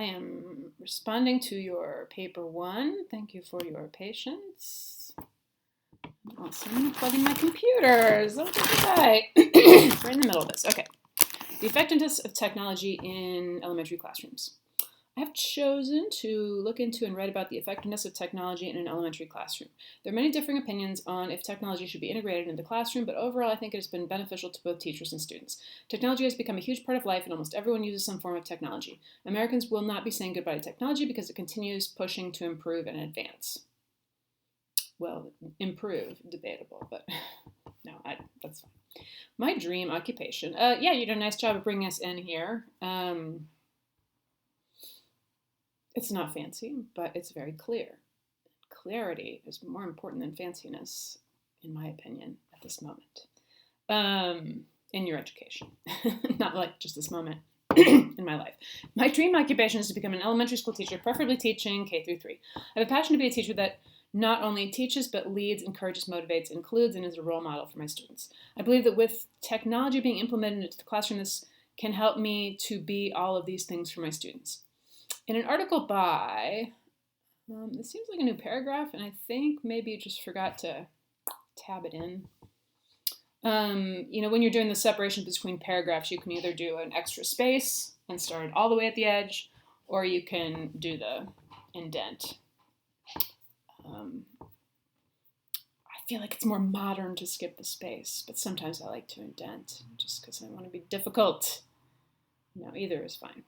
I am responding to your paper 1. Thank you for your patience. Awesome. Plugging my computers. Oh, right in the middle of this. Okay. The effectiveness of technology in elementary classrooms. I have chosen to look into and write about the effectiveness of technology in an elementary classroom. There are many differing opinions on if technology should be integrated into the classroom, but overall I think it has been beneficial to both teachers and students. Technology has become a huge part of life and almost everyone uses some form of technology. Americans will not be saying goodbye to technology because it continues pushing to improve and advance. Well, improve, debatable, but no, that's fine. My dream occupation. Yeah, you did a nice job of bringing us in here. It's not fancy, but it's very clear. Clarity is more important than fanciness, in my opinion, at this moment. In your education. Not like just this moment in my life. My dream occupation is to become an elementary school teacher, preferably teaching K through 3. I have a passion to be a teacher that not only teaches, but leads, encourages, motivates, includes, and is a role model for my students. I believe that with technology being implemented into the classroom, this can help me to be all of these things for my students. In an article by, this seems like a new paragraph, and I think maybe you just forgot to tab it in. When you're doing the separation between paragraphs, you can either do an extra space and start it all the way at the edge, or you can do the indent. I feel like it's more modern to skip the space, but sometimes I like to indent just because I want to be difficult. No, either is fine.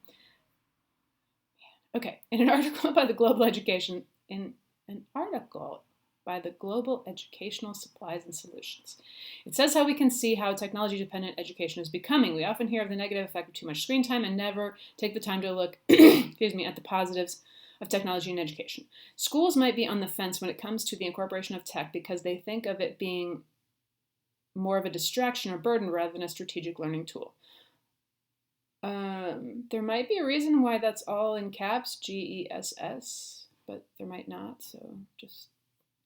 Okay, in an article by the Global Educational Supplies and Solutions. It says how we can see how technology-dependent education is becoming. We often hear of the negative effect of too much screen time and never take the time to look at the positives of technology in education. Schools might be on the fence when it comes to the incorporation of tech because they think of it being more of a distraction or burden rather than a strategic learning tool. There might be a reason why that's all in caps, GESS, but there might not, so just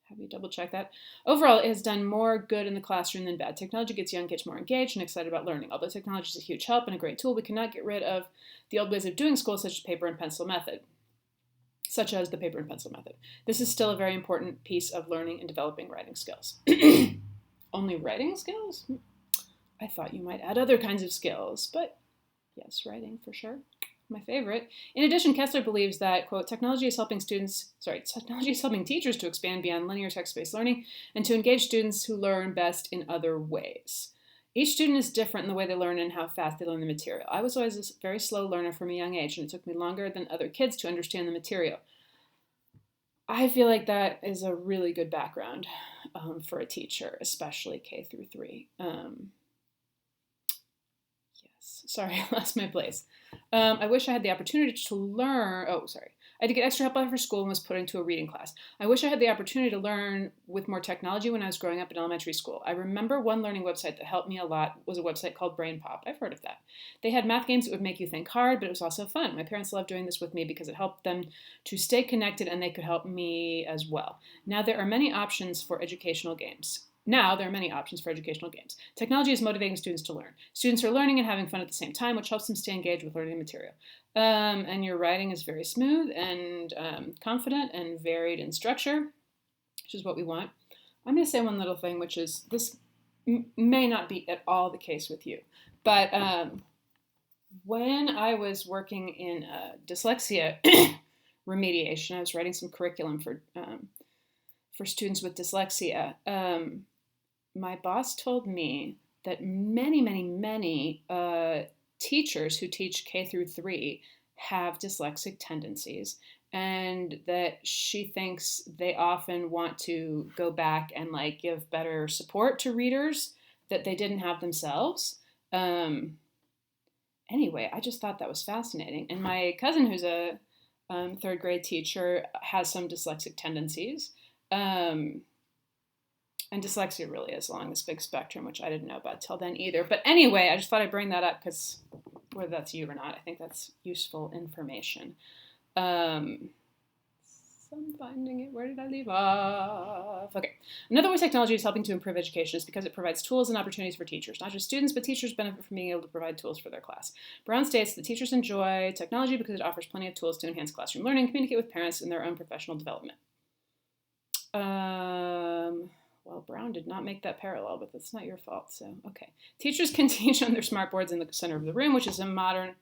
have you double check that. Overall, it has done more good in the classroom than bad. Technology gets young kids more engaged and excited about learning. Although technology is a huge help and a great tool, we cannot get rid of the old ways of doing school, such as the paper and pencil method. This is still a very important piece of learning and developing writing skills. Only writing skills? I thought you might add other kinds of skills, but yes, writing for sure. My favorite. In addition, Kessler believes that, quote, technology is helping teachers to expand beyond linear text-based learning and to engage students who learn best in other ways. Each student is different in the way they learn and how fast they learn the material. I was always a very slow learner from a young age, and it took me longer than other kids to understand the material. I feel like that is a really good background for a teacher, especially K through 3. Sorry, I lost my place. I wish I had the opportunity to learn. I had to get extra help after school and was put into a reading class. I wish I had the opportunity to learn with more technology when I was growing up in elementary school. I remember one learning website that helped me a lot was a website called Brain Pop. I've heard of that. They had math games that would make you think hard, but it was also fun. My parents loved doing this with me because it helped them to stay connected and they could help me as well. Now there are many options for educational games. Technology is motivating students to learn. Students are learning and having fun at the same time, which helps them stay engaged with learning the material. And your writing is very smooth and confident and varied in structure, which is what we want. I'm going to say one little thing, which is this may not be at all the case with you, but when I was working in dyslexia remediation, I was writing some curriculum for students with dyslexia. My boss told me that many teachers who teach K through 3 have dyslexic tendencies, and that she thinks they often want to go back and give better support to readers that they didn't have themselves. Anyway, I just thought that was fascinating. And my cousin, who's a 3rd grade teacher, has some dyslexic tendencies. And dyslexia really is along this big spectrum, which I didn't know about till then either. But anyway, I just thought I'd bring that up because whether that's you or not, I think that's useful information. I'm finding it. Where did I leave off? Okay. Another way technology is helping to improve education is because it provides tools and opportunities for teachers. Not just students, but teachers benefit from being able to provide tools for their class. Brown states that teachers enjoy technology because it offers plenty of tools to enhance classroom learning, communicate with parents, and their own professional development. Well, Brown did not make that parallel, but that's not your fault, so okay. Teachers can teach on their smart boards in the center of the room, which is a modern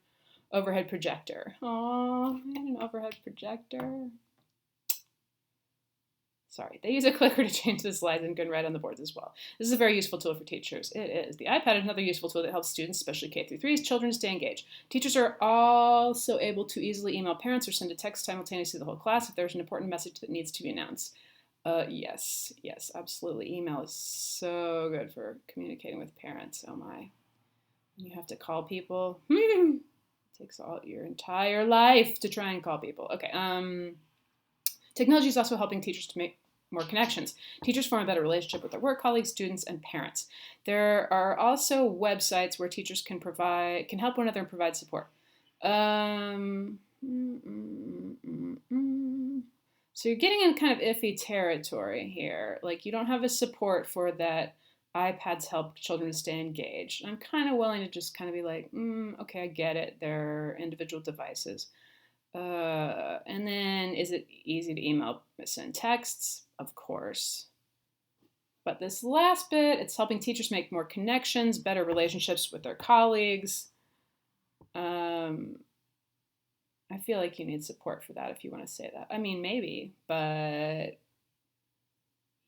overhead projector. Aww, I had an overhead projector. Sorry, they use a clicker to change the slides and can write on the boards as well. This is a very useful tool for teachers. It is. The iPad is another useful tool that helps students, especially K-3 children, stay engaged. Teachers are also able to easily email parents or send a text simultaneously to the whole class if there's an important message that needs to be announced. Yes, absolutely. Email is so good for communicating with parents. Oh my. You have to call people. It takes all your entire life to try and call people. Okay. Technology is also helping teachers to make more connections. Teachers form a better relationship with their work colleagues, students, and parents. There are also websites where teachers can help one another and provide support. So you're getting in kind of iffy territory here. Like, you don't have a support for that iPads help children to stay engaged. I'm kind of willing to just kind of be like, okay, I get it. They're individual devices. And then, is it easy to email, send texts? Of course. But this last bit, it's helping teachers make more connections, better relationships with their colleagues. I feel like you need support for that if you want to say that. I mean, maybe, but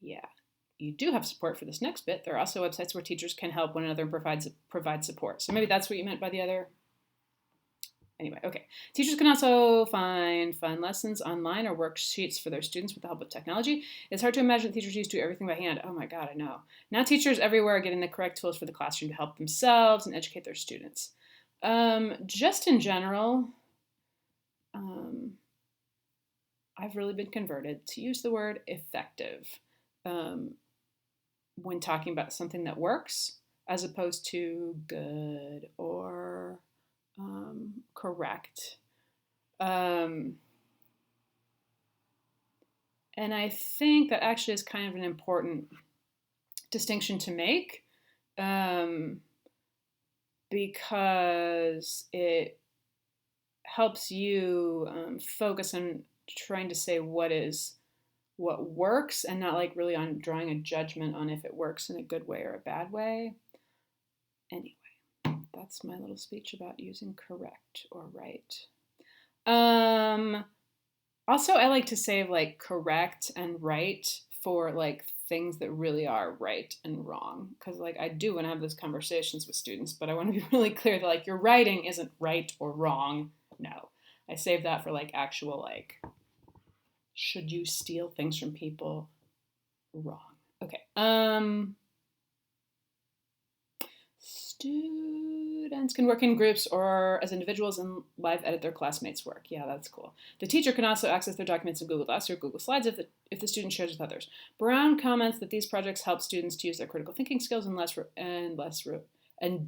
yeah. You do have support for this next bit. There are also websites where teachers can help one another and provide support. So maybe that's what you meant by the other. Anyway, okay. Teachers can also find fun lessons online or worksheets for their students with the help of technology. It's hard to imagine that teachers used to do everything by hand. Oh my God, I know. Now teachers everywhere are getting the correct tools for the classroom to help themselves and educate their students. Just in general, I've really been converted to use the word effective when talking about something that works, as opposed to good or correct. And I think that actually is kind of an important distinction to make, because it helps you focus on trying to say what works, and not like really on drawing a judgment on if it works in a good way or a bad way. Anyway, that's my little speech about using correct or right. Also, I like to say like correct and right for like things that really are right and wrong, because like I do want to have those conversations with students, but I want to be really clear that like your writing isn't right or wrong. No, I save that for like actual like, should you steal things from people? Wrong. Okay. Students can work in groups or as individuals and live edit their classmates' work. Yeah, that's cool. The teacher can also access their documents in Google Docs or Google Slides if the student shares with others. Brown comments that these projects help students to use their critical thinking skills and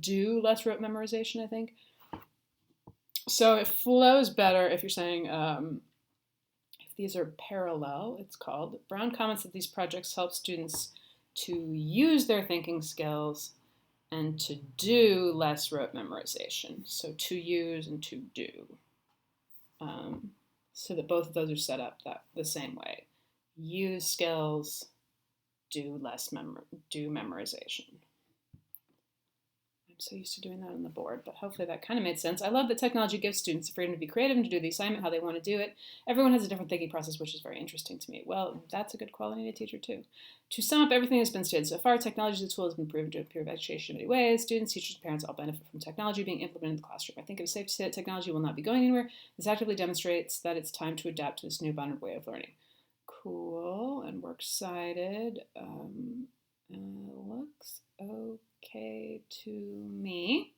do less rote memorization, I think. So it flows better if you're saying, if these are parallel, it's called. Brown comments that these projects help students to use their thinking skills and to do less rote memorization. So to use and to do. So that both of those are set up the same way. Use skills, do memorization. I'm so used to doing that on the board, but hopefully that kind of made sense. I love that technology gives students the freedom to be creative and to do the assignment how they want to do it. Everyone has a different thinking process, which is very interesting to me. Well, that's a good quality in a teacher too. To sum up everything that's been stated so far, technology as a tool has been proven to improve education in many ways. Students, teachers, and parents all benefit from technology being implemented in the classroom. I think it is safe to say that technology will not be going anywhere. This actively demonstrates that it's time to adapt to this new modern way of learning. Cool, and we're excited. Looks okay to me.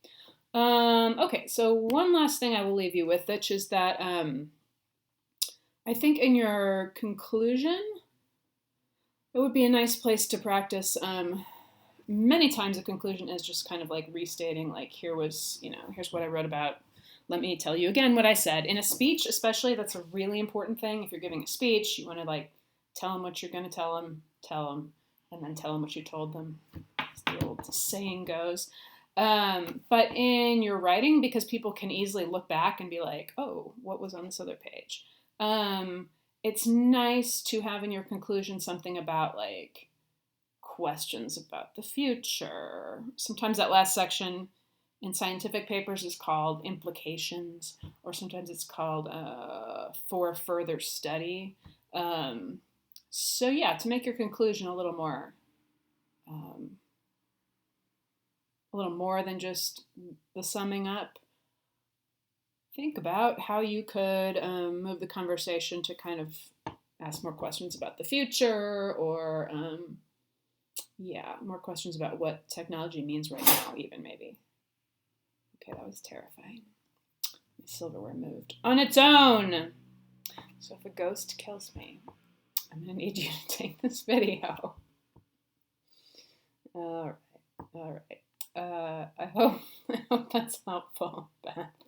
Okay, so one last thing I will leave you with, which is that I think in your conclusion, it would be a nice place to practice. Many times a conclusion is just kind of like restating, like here's what I wrote about let me tell you again what I said. In a speech, especially, that's a really important thing. If you're giving a speech, you want to like tell them what you're going to tell them, and then tell them what you told them, as the old saying goes. But in your writing, because people can easily look back and be like, oh, what was on this other page? It's nice to have in your conclusion something about like questions about the future. Sometimes that last section in scientific papers is called implications, or sometimes it's called for further study. So yeah, to make your conclusion a little more than just the summing up, think about how you could move the conversation to kind of ask more questions about the future, or more questions about what technology means right now, even maybe. Okay, that was terrifying. My silverware moved on its own. So if a ghost kills me, I'm going to need you to take this video. All right. I hope that's helpful, Beth.